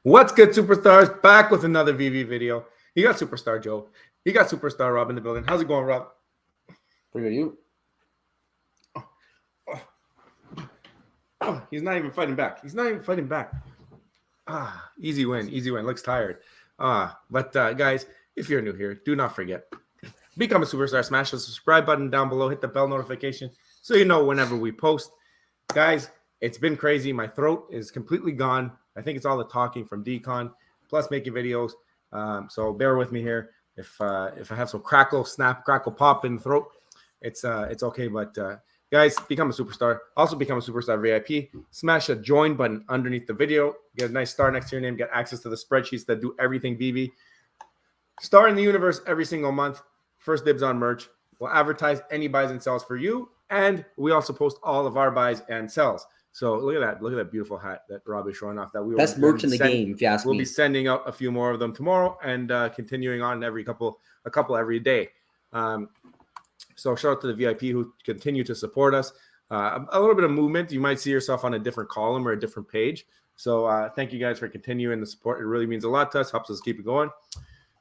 What's good, superstars? Back with another VV video. You got Superstar Joe. You got Superstar Rob in the building. How's it going, Rob? Pretty good, you? He's not even fighting back. Easy win. Looks tired. But guys, if you're new here, do not forget. Become a superstar. Smash the subscribe button down below. Hit the bell notification so you know whenever we post. Guys, it's been crazy. My throat is completely gone. I think it's all the talking from decon, plus making videos. So bear with me here. If I have some crackle, snap, crackle, pop in the throat, it's okay. But guys, become a superstar. Also become a superstar VIP. Smash a join button underneath the video. Get a nice star next to your name. Get access to the spreadsheets that do everything VV. Star in the universe every single month. First dibs on merch. We'll advertise any buys and sells for you. And we also post all of our buys and sells. So look at that. Look at that beautiful hat that Rob is showing off. That we best merch in the game, if you ask me. We'll be sending out a few more of them tomorrow and continuing on a couple every day. So shout out to the VIP who continue to support us. A little bit of movement. You might see yourself on a different column or a different page. So thank you guys for continuing the support. It really means a lot to us. Helps us keep it going.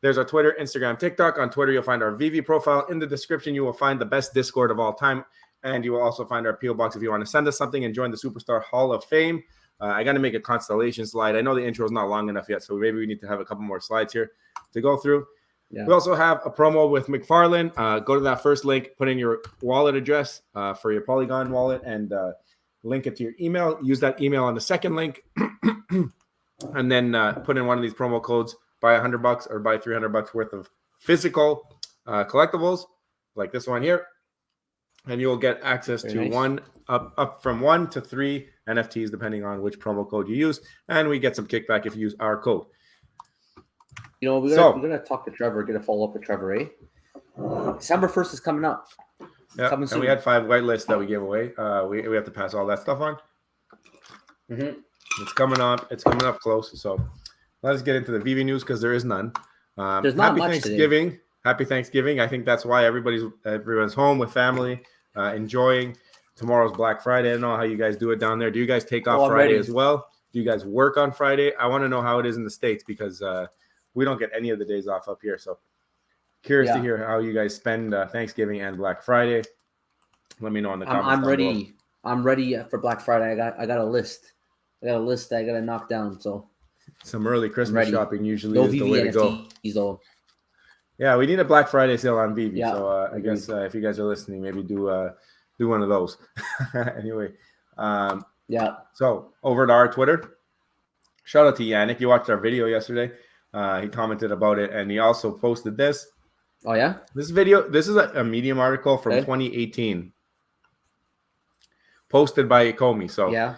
There's our Twitter, Instagram, TikTok. On Twitter, you'll find our VV profile. In the description, you will find the best Discord of all time. And you will also find our P.O. box if you want to send us something and join the Superstar Hall of Fame. I got to make a constellation slide. I know the intro is not long enough yet, so maybe we need to have a couple more slides here to go through. Yeah. We also have a promo with McFarlane. Go to that first link, put in your wallet address for your Polygon wallet, and link it to your email. Use that email on the second link, and then put in one of these promo codes. Buy $100 or buy $300 worth of physical collectibles, like this one here. And you'll get access to one up from 1 to 3 NFTs, depending on which promo code you use. And we get some kickback if you use our code. You know, we're gonna talk to Trevor, get a follow-up with Trevor, eh? December 1st is coming up. Yeah, and we had 5 whitelists that we gave away. We have to pass all that stuff on. It's coming up. It's coming up close. So let's get into the VV news because there is none. There's not happy much Thanksgiving. Today. Happy Thanksgiving. I think that's why everyone's home with family, enjoying. Tomorrow's Black Friday. I don't know how you guys do it down there. Do you guys take off Friday as well? Do you guys work on Friday? I want to know how it is in the States because we don't get any of the days off up here. So curious to hear how you guys spend Thanksgiving and Black Friday. Let me know in the comments. I'm ready. Below. I'm ready for Black Friday. I got a list. I got to knock down. So some early Christmas shopping usually is the way to go. Though. Yeah, we need a Black Friday sale on VV. Yeah, so I guess if you guys are listening, maybe do one of those. Anyway, So over to our Twitter. Shout out to Yannick. You watched our video yesterday. He commented about it, and he also posted this. Oh yeah, this is a Medium article from 2018, posted by Ecomi. So yeah.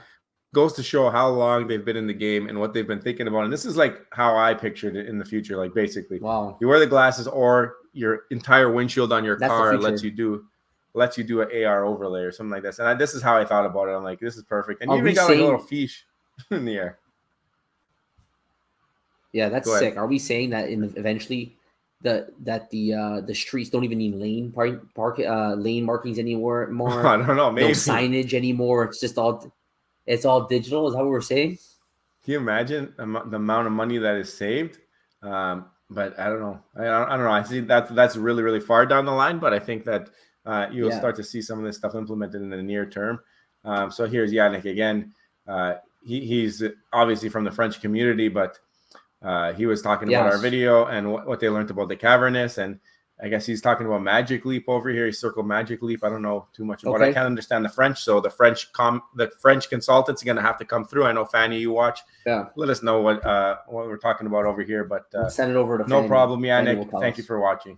Goes to show how long they've been in the game and what they've been thinking about. And this is like how I pictured it in the future. Like basically, you wear the glasses or your entire windshield on your car lets you do an AR overlay or something like this. And this is how I thought about it. I'm like, this is perfect. And you even got like a little fiche in the air. Yeah, that's sick. Are we saying that eventually the streets don't even need lane lane markings anymore? I don't know. Maybe no signage anymore. It's just all. It's all digital. Is that what we're saying? Can you imagine the amount of money that is saved? But I don't know. I don't know. I see that's really, really far down the line. But I think that you'll start to see some of this stuff implemented in the near term. So here's Yannick again. He's obviously from the French community, but he was talking about our video and what they learned about the cavernous. And I guess he's talking about Magic Leap over here. He circled Magic Leap. I don't know too much about it. I can't understand the French. So the French consultants are going to have to come through. I know, Fanny, you watch. Yeah. Let us know what we're talking about over here. But send it over to no problem, Yannick. Thank you for watching.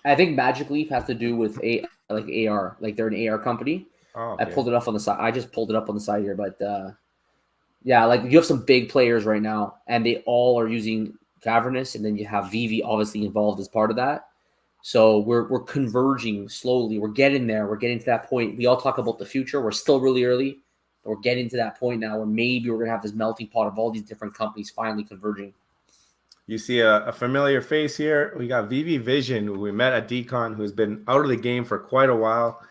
I think Magic Leap has to do with AR. Like they're an AR company. Oh, okay. I pulled it up on the side. I just pulled it up on the side here. But yeah, like you have some big players right now, and they all are using Cavernous, and then you have VV obviously involved as part of that. So we're converging slowly. We're getting there. We're getting to that point. We all talk about the future. We're still really early, but we're getting to that point now where maybe we're gonna have this melting pot of all these different companies finally converging. You see a familiar face here. We got VV Vision, who we met at Decon, who's been out of the game for quite a while.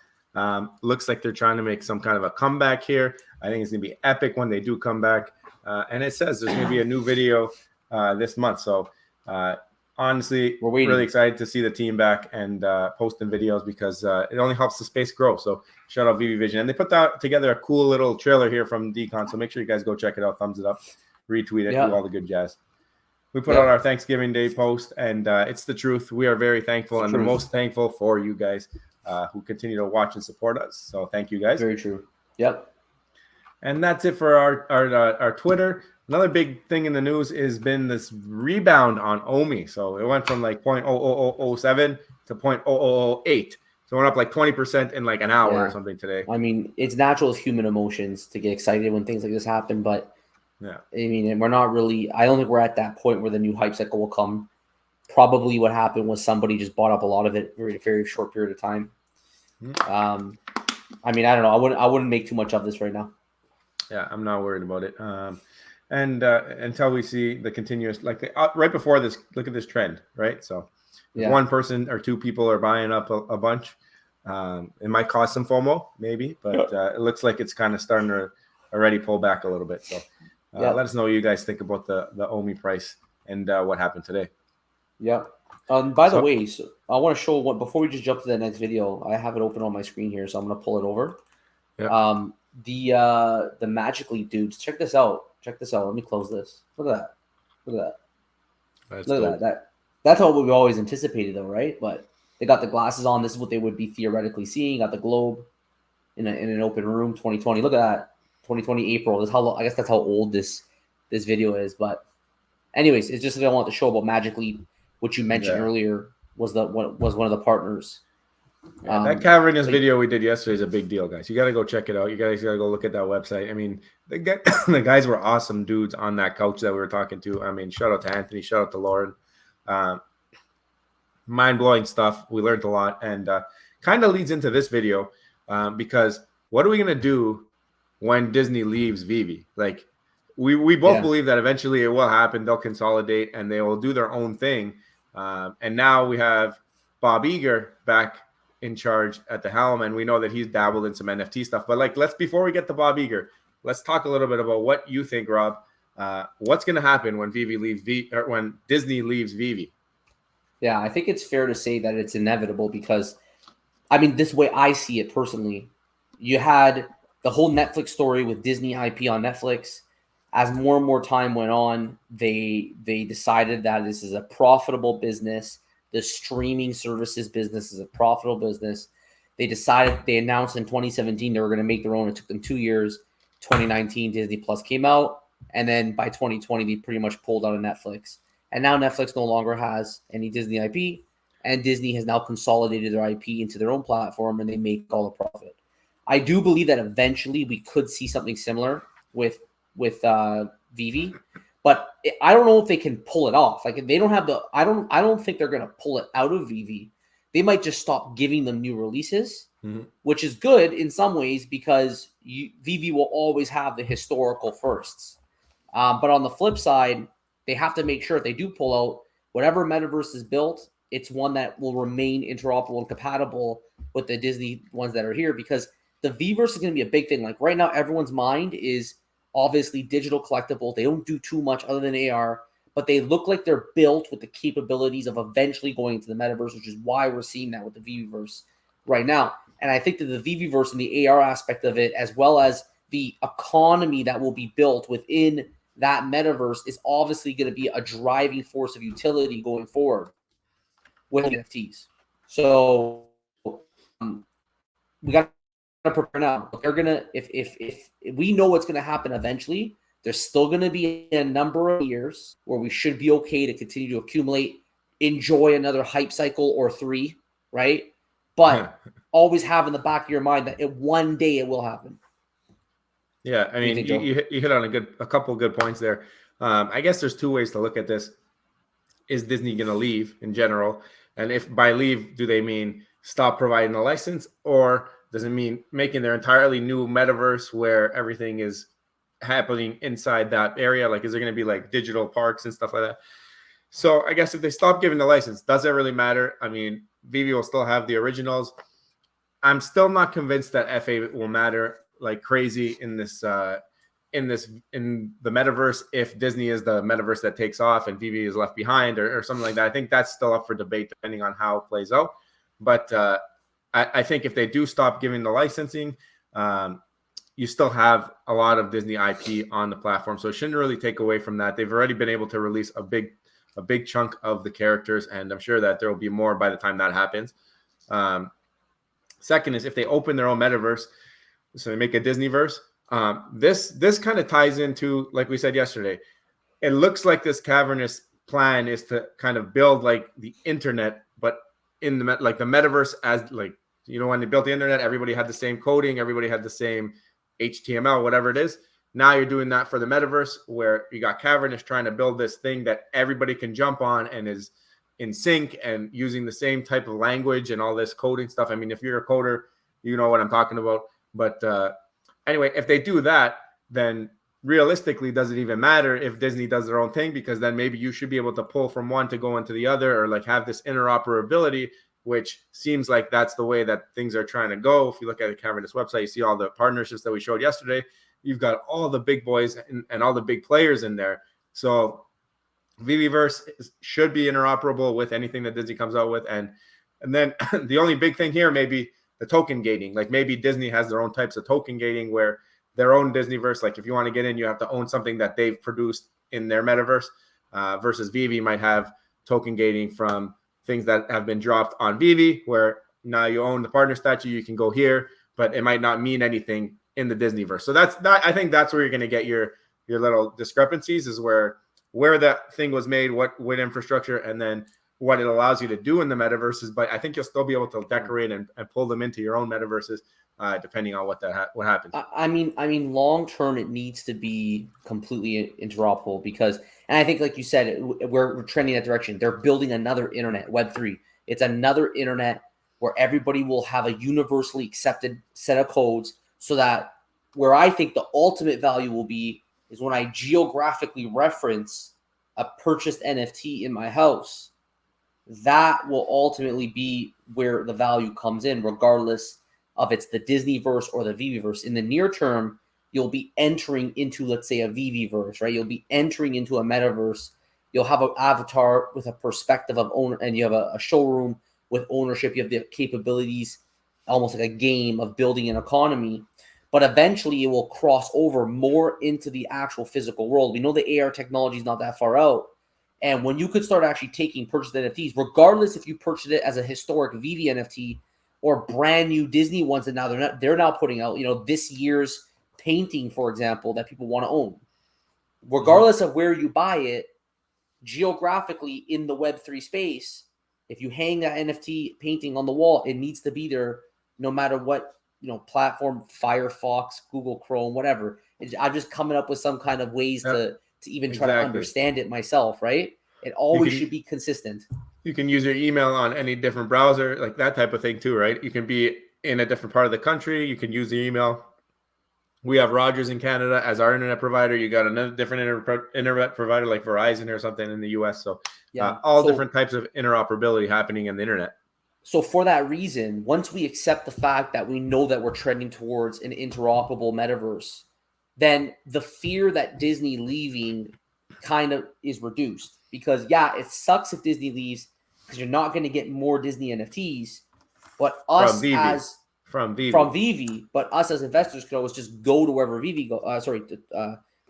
Looks like they're trying to make some kind of a comeback here. I think it's gonna be epic when they do come back. and it says there's going to be a new video this month. So honestly, we're waiting. Really excited to see the team back and posting videos because it only helps the space grow. So shout out Veve Vision. And they put that together a cool little trailer here from Decon. So make sure you guys go check it out. Thumbs it up, retweet it, do all the good jazz. We put out our Thanksgiving Day post, and it's the truth. We are very thankful and the most thankful for you guys who continue to watch and support us. So thank you guys. Very true. Yep. And that's it for our Twitter. Another big thing in the news has been this rebound on OMI. So it went from like 0.00007 to 0.0008. So it went up like 20% in like an hour or something today. I mean, it's natural as human emotions to get excited when things like this happen, but I mean, we're not really. I don't think we're at that point where the new hype cycle will come. Probably what happened was somebody just bought up a lot of it in a very short period of time. I mean, I don't know. I wouldn't make too much of this right now. Yeah, I'm not worried about it. And until we see the continuous, like right before this, look at this trend, right? So if one person or two people are buying up a bunch, it might cause some FOMO, maybe, but it looks like it's kind of starting to already pull back a little bit. So let us know what you guys think about the OMI price and what happened today. Yeah. By the way, so I want to show what before we just jump to the next video. I have it open on my screen here, so I'm going to pull it over. The Magic Leap dudes. Check this out. Let me close this. Look at that. Look at that. That's what we always anticipated, though, right? But they got the glasses on. This is what they would be theoretically seeing. Got the globe in an open room. 2020. Look at that. 2020 April. This how I guess that's how old this video is. But anyways, it's just that I want to show about Magic Leap, which you mentioned earlier was one of the partners. That Cavernous video we did yesterday is a big deal, guys. You got to go check it out. You guys got to go look at that website. I mean, the guys were awesome dudes on that couch that we were talking to. I mean, shout out to Anthony, shout out to Lauren. Mind-blowing stuff. We learned a lot, and kind of leads into this video because what are we going to do when Disney leaves Veve? Like, we both believe that eventually it will happen. They'll consolidate, and they will do their own thing. And now we have Bob Iger back in charge at the helm, and we know that he's dabbled in some NFT stuff. But before we get to Bob Iger, let's talk a little bit about what you think, Rob. What's going to happen when when Disney leaves Veve? Yeah, I think it's fair to say that it's inevitable because, I mean, this way I see it personally. You had the whole Netflix story with Disney IP on Netflix. As more and more time went on, they decided that this is a profitable business. The streaming services business is a profitable business. They announced in 2017 they were going to make their own. It took them 2 years. 2019, Disney Plus came out. And then by 2020, they pretty much pulled out of Netflix. And now Netflix no longer has any Disney IP. And Disney has now consolidated their IP into their own platform, and they make all the profit. I do believe that eventually we could see something similar with Veve. But I don't know if they can pull it off. Like, if they don't have I don't think they're going to pull it out of Veve. They might just stop giving them new releases, which is good in some ways because Veve will always have the historical firsts. But on the flip side, they have to make sure if they do pull out, whatever metaverse is built, it's one that will remain interoperable and compatible with the Disney ones that are here, because the Veverse is going to be a big thing. Like right now, everyone's mind is obviously digital collectibles. They don't do too much other than AR, but they look like they're built with the capabilities of eventually going into the metaverse, which is why we're seeing that with the Veverse right now. And I think that the Veverse and the AR aspect of it, as well as the economy that will be built within that metaverse, is obviously going to be a driving force of utility going forward with NFTs. So we got to prepare now. They're gonna, if we know what's gonna happen eventually, there's still gonna be a number of years where we should be okay to continue to accumulate, enjoy another hype cycle or 3, right? But always have in the back of your mind that one day it will happen. Yeah, I mean, you hit on a couple of good points there. I guess there's 2 ways to look at this. Is Disney going to leave in general? And if by leave, do they mean stop providing a license, or does it mean making their entirely new metaverse where everything is happening inside that area? Like, is there going to be like digital parks and stuff like that? So I guess if they stop giving the license, does it really matter? I mean, Veve will still have the originals. I'm still not convinced that FA will matter like crazy in this in the metaverse if Disney is the metaverse that takes off and Veve is left behind or something like that. I think that's still up for debate depending on how it plays out. But I think if they do stop giving the licensing, you still have a lot of Disney IP on the platform. So it shouldn't really take away from that. They've already been able to release a big chunk of the characters, and I'm sure that there will be more by the time that happens. Second is if they open their own metaverse, so they make a Disneyverse. This kind of ties into, like we said yesterday, it looks like this cavernous plan is to kind of build like the internet, but in the metaverse, as like, when they built the internet, everybody had the same coding, everybody had the same HTML, whatever it is. Now you're doing that for the metaverse, where you got Cavernous trying to build this thing that everybody can jump on and is in sync and using the same type of language and all this coding stuff. I mean, if you're a coder, you know what I'm talking about. But anyway, if they do that, then realistically, does it even matter if Disney does their own thing? Because then maybe you should be able to pull from one to go into the other, or like have this interoperability, which seems like that's the way that things are trying to go. If you look at the Cavernous website, you see all the partnerships that we showed yesterday. You've got all the big boys and all the big players in there. So Veveverse should be interoperable with anything that Disney comes out with. And then the only big thing here may be the token gating. Like maybe Disney has their own types of token gating where their own Disneyverse, like if you want to get in, you have to own something that they've produced in their metaverse, versus Veve might have token gating from things that have been dropped on Veve, where now you own the partner statue, you can go here, but it might not mean anything in the Disneyverse. So I think that's where you're going to get your little discrepancies, is where that thing was made, what infrastructure, and then what it allows you to do in the metaverses. But I think you'll still be able to decorate and pull them into your own metaverses, depending on what happens. I mean, long term, it needs to be completely interoperable because, and I think, like you said, we're trending that direction. They're building another internet, Web3. It's another internet where everybody will have a universally accepted set of codes, so that where I think the ultimate value will be is when I geographically reference a purchased NFT in my house. That will ultimately be where the value comes in, regardless of it's the Disneyverse or the Veveverse. In the near term, you'll be entering into, let's say, a Veveverse, right? You'll be entering into a metaverse. You'll have an avatar with a perspective of owner, and you have a showroom with ownership. You have the capabilities, almost like a game of building an economy. But eventually, it will cross over more into the actual physical world. We know the AR technology is not that far out. And when you could start actually taking purchased NFTs, regardless if you purchased it as a historic Veve NFT or brand new Disney ones that now they're now putting out, this year's painting, for example, that people want to own. Regardless of where you buy it, geographically in the Web3 space, if you hang that NFT painting on the wall, it needs to be there no matter what, platform, Firefox, Google Chrome, whatever. I'm just coming up with some kind of ways to even try to understand it myself, right? It always should be consistent. You can use your email on any different browser, like that type of thing too, right? You can be in a different part of the country. You can use the email. We have Rogers in Canada as our internet provider. You got another different internet provider like Verizon or something in the US. So different types of interoperability happening in the internet. So for that reason, once we accept the fact that we know that we're trending towards an interoperable metaverse, then the fear that Disney leaving kind of is reduced. Because, it sucks if Disney leaves because you're not going to get more Disney NFTs. But us from Veve, but us as investors could always just go to wherever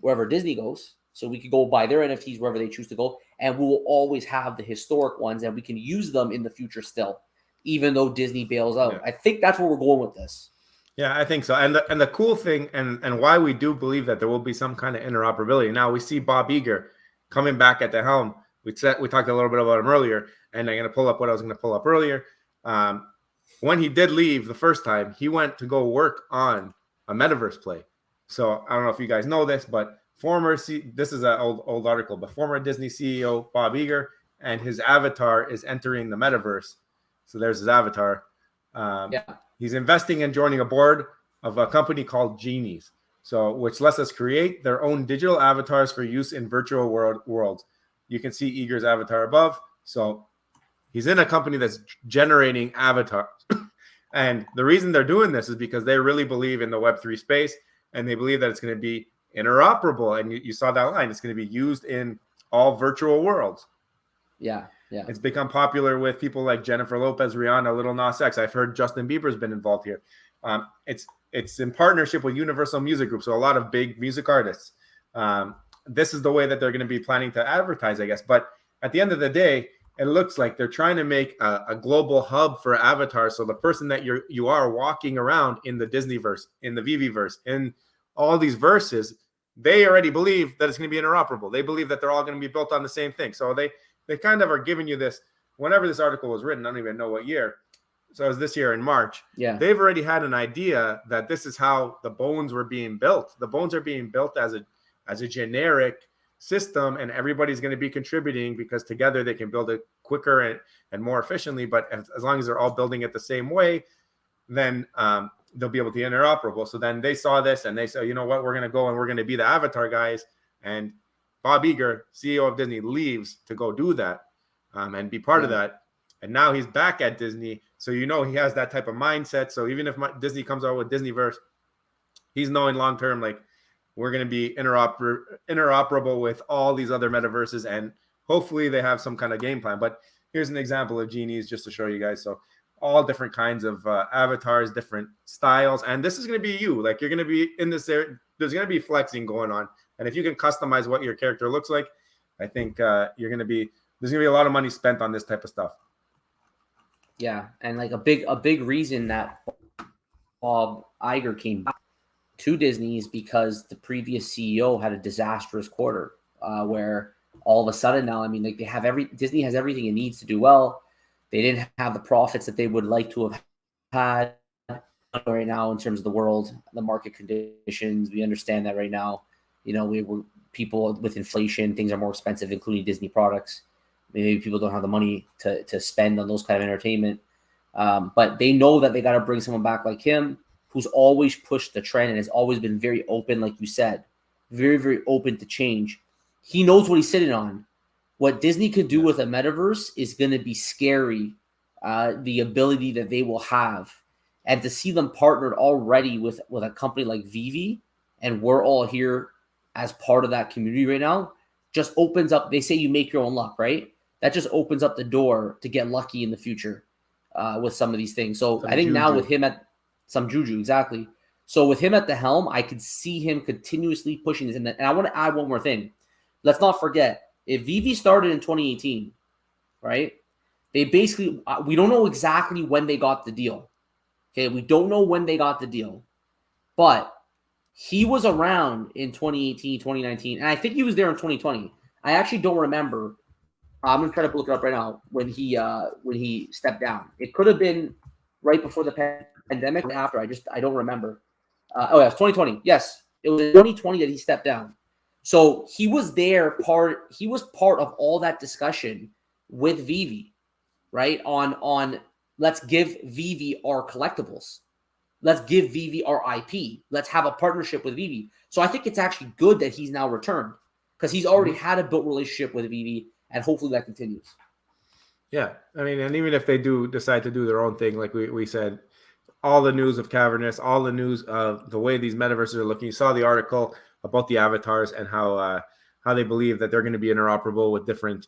wherever Disney goes. So we could go buy their NFTs wherever they choose to go. And we will always have the historic ones, and we can use them in the future still, even though Disney bails out. Yeah. I think that's where we're going with this. Yeah, I think so. And the cool thing and why we do believe that there will be some kind of interoperability. Now we see Bob Iger coming back at the helm. We talked a little bit about him earlier, and I'm going to pull up what I was going to pull up earlier. When he did leave the first time, he went to go work on a metaverse play. So I don't know if you guys know this, but this is an old article, but former Disney CEO Bob Iger and his avatar is entering the metaverse. So there's his avatar. He's investing and joining a board of a company called Genies, which lets us create their own digital avatars for use in virtual worlds. You can see Iger's avatar above. So he's in a company that's generating avatars. And the reason they're doing this is because they really believe in the Web3 space, and they believe that it's going to be interoperable. And you saw that line. It's going to be used in all virtual worlds. Yeah. It's become popular with people like Jennifer Lopez, Rihanna, Lil Nas X. I've heard Justin Bieber's been involved here. It's in partnership with Universal Music Group, so a lot of big music artists. This is the way that they're going to be planning to advertise, I guess. But at the end of the day, it looks like they're trying to make a global hub for avatars. So the person that you are walking around in the Disneyverse, in the Veve-verse, in all these verses, they already believe that it's going to be interoperable. They believe that they're all going to be built on the same thing. So they kind of are giving you this. Whenever this article was written, I don't even know what year. So it was this year in March. Yeah. They've already had an idea that this is how the bones were being built. The bones are being built as a generic system, and everybody's going to be contributing because together they can build it quicker and more efficiently. But as long as they're all building it the same way, then they'll be able to be interoperable. So then they saw this and they said, you know what, we're going to go and we're going to be the avatar guys. And Bob Iger, CEO of Disney, leaves to go do that and be part of that. And now he's back at Disney. So, he has that type of mindset. So even if Disney comes out with Disneyverse, he's knowing long-term, like, we're going to be interoperable with all these other metaverses. And hopefully they have some kind of game plan. But here's an example of genies just to show you guys. So all different kinds of avatars, different styles. And this is going to be you. Like, you're going to be in this area. There's going to be flexing going on. And if you can customize what your character looks like, I think there's going to be a lot of money spent on this type of stuff. Yeah, and like a big reason that Bob Iger came back to Disney is because the previous CEO had a disastrous quarter, where all of a sudden now, I mean, like, Disney has everything it needs to do well. They didn't have the profits that they would like to have had right now in terms of the world, the market conditions. We understand that right now. People with inflation, things are more expensive, including Disney products. Maybe people don't have the money to spend on those kind of entertainment. But they know that they got to bring someone back like him, who's always pushed the trend and has always been very open, like you said, very, very open to change. He knows what he's sitting on. What Disney could do with a metaverse is going to be scary, the ability that they will have. And to see them partnered already with a company like Veve, and we're all here as part of that community right now, just opens up. They say you make your own luck, right? That just opens up the door to get lucky in the future with some of these things. So I think juju. Now with him at some juju, exactly. So with him at the helm, I could see him continuously pushing this. And I want to add one more thing. Let's not forget, if Veve started in 2018, right? They basically, we don't know exactly when they got the deal. Okay, we don't know when they got the deal. But he was around in 2018, 2019, and I think he was there in 2020. I actually don't remember. I'm gonna try to look it up right now when he stepped down. It could have been right before the pandemic or after. I don't remember. It's 2020. Yes, it was in 2020 that he stepped down. So he was there. He was part of all that discussion with Veve, right? On let's give Veve our collectibles. Let's give Veve our IP. Let's have a partnership with Veve. So I think it's actually good that he's now returned because he's already had a built relationship with Veve, and hopefully that continues. Yeah, I mean, and even if they do decide to do their own thing, like we said, all the news of Cavernous, all the news of the way these metaverses are looking. You saw the article about the avatars and how they believe that they're going to be interoperable with different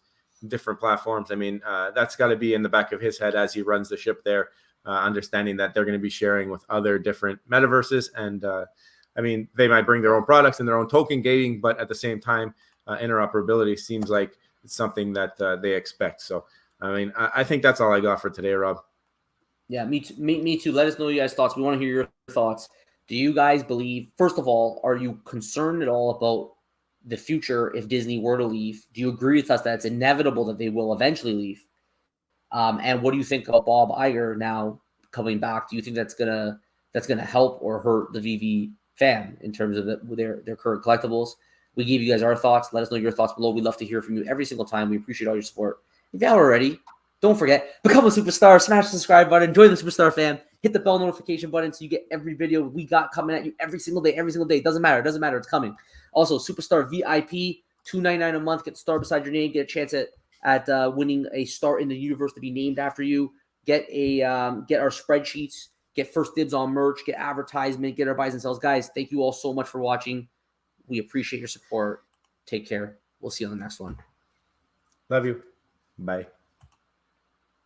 platforms. I mean, that's got to be in the back of his head as he runs the ship there. Understanding that they're going to be sharing with other different metaverses. And I mean, they might bring their own products and their own token gating, but at the same time, interoperability seems like it's something that they expect. So, I mean, I think that's all I got for today, Rob. Yeah, me too. Me too. Let us know your guys' thoughts. We want to hear your thoughts. Do you guys believe, first of all, are you concerned at all about the future if Disney were to leave? Do you agree with us that it's inevitable that they will eventually leave? And what do you think about Bob Iger now coming back? Do you think that's gonna help or hurt the Veve fan in terms of their current collectibles? We gave you guys our thoughts. Let us know your thoughts below. We'd love to hear from you every single time. We appreciate all your support. If you haven't already, don't forget, become a superstar. Smash the subscribe button. Join the Superstar fam. Hit the bell notification button so you get every video we got coming at you every single day. Every single day. Doesn't matter. It's coming. Also, Superstar VIP, $2.99 a month. Get the star beside your name. Get a chance at winning a star in the universe to be named after you. Get our spreadsheets. Get first dibs on merch. Get advertisement. Get our buys and sells. Guys, thank you all so much for watching. We appreciate your support. Take care. We'll see you on the next one. Love you. Bye.